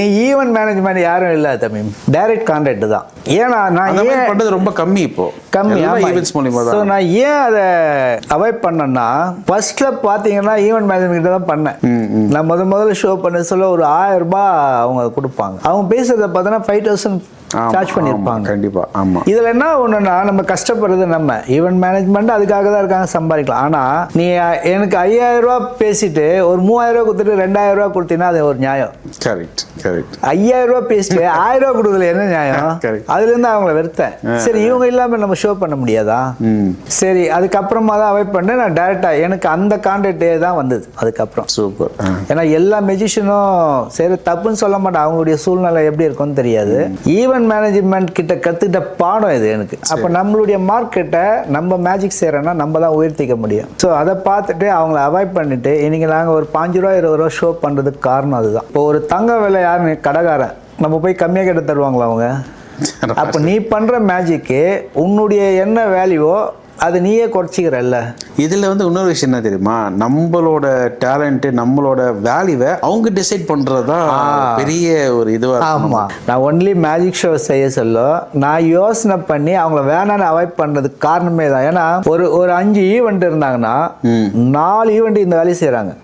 Event management யாரும் இல்ல தம்பி, டைரக்ட் கான்ட்ராக்ட் தான். ஏன்னா நான் ஏன் பண்றது ரொம்ப கம்மி இப்போ கம்மி ஈவென்ட்ஸ் மூலமா ஸோ தான். நான் ஏன் அதை அவாய்ட் பண்ணேன்னா, ஃபர்ஸ்ட்ல பாத்தீங்கன்னா ஈவென்ட் மேனேஜ்மெண்ட் தான் பண்ணேன். நான் முதல்ல ஷோ பண்ண சொல்ல ஒரு 1000 ரூபாய் அவங்க கொடுப்பாங்க. அவங்க பேசுறத பார்த்தோன்னா 5000 சார்ஜ் பண்ணியிருப்பாங்க. கண்டிப்பா. ஆமா, இதுல என்ன ஒண்ணுன்னா, நம்ம கஷ்டப்படுறது நம்ம ஈவென்ட் மேனேஜ்மெண்ட் அதுக்காக தான் இருக்காங்க, சம்பாதிக்கலாம். ஆனா நீ எனக்கு 5000 ரூபாய் பேசிட்டு ஒரு 3000 ரூபாய் கொடுத்துட்டு 2000 ரூபாய் கொடுத்தீங்கன்னா அது ஒரு நியாயம். Correct correct. 5000 ரூபாய் பேசிட்டு 1000 ரூபாய் கொடுக்கல என்ன நியாயம்? அதுல இருந்து அவங்கள வெறுத்தேன். சரி, இவங்க இல்லாம நம்ம ஷோ பண்ண முடியாதா? சரி, அதுக்கப்புறமா தான் அவாய்ட் பண்ணேன். நான் டைரக்டா எனக்கு அந்த கான்ட்ராக்டே தான் வந்தது அதுக்கப்புறம். சூப்பர். ஏன்னா எல்லா மெஜிஷியனும் சரி தப்புன்னு சொல்ல மாட்டேன், அவங்களுடைய சூழ்நிலை எப்படி இருக்கும்னு தெரியாது. ஈவென்ட் மேனேஜ்மெண்ட் கிட்ட கத்துக்கிட்ட பாடம் இது எனக்கு. அப்ப நம்மளுடைய மார்க்கெட்டை நம்ம மேஜிக் செய்யறோம்னா நம்ம தான் உயர்த்திக்க முடியும். ஸோ அதை பார்த்துட்டு அவங்கள அவாய்ட் பண்ணிட்டு இன்னைக்கு நாங்கள் ஒரு 5 ரூபா 20 ரூபா ஷோ பண்றதுக்கு காரணம் அதுதான். இப்போ ஒரு தங்க விலை யாருன்னு கடைக்காரன் நம்ம போய் கம்மியாக கிட்ட தருவாங்களா அவங்க? அப்போ நீ பண்ற மேஜிக்கு உன்னுடைய என்ன வேல்யூவோ அது நீயே குறைச்சிக்கிறல்ல. இதுல இன்னொரு விஷயம் என்ன தெரியுமா, நம்மளோட டேலண்ட் நம்மளோட வேல்யூவை அவங்க டிசைட் பண்றதுதான் பெரிய ஒரு இதுவா. ஆமா, நான் ஒன்லி மேஜிக் ஷோ செய்ய சொல்ல நான் யோசனை பண்ணி அவங்கள வேணான்னு அவாய்ட் பண்றதுக்கு காரணமே தான். ஏன்னா ஒரு 5 ஈவெண்ட் இருந்தாங்கன்னா 4 ஈவெண்ட் இந்த வேலையை செய்யறாங்க.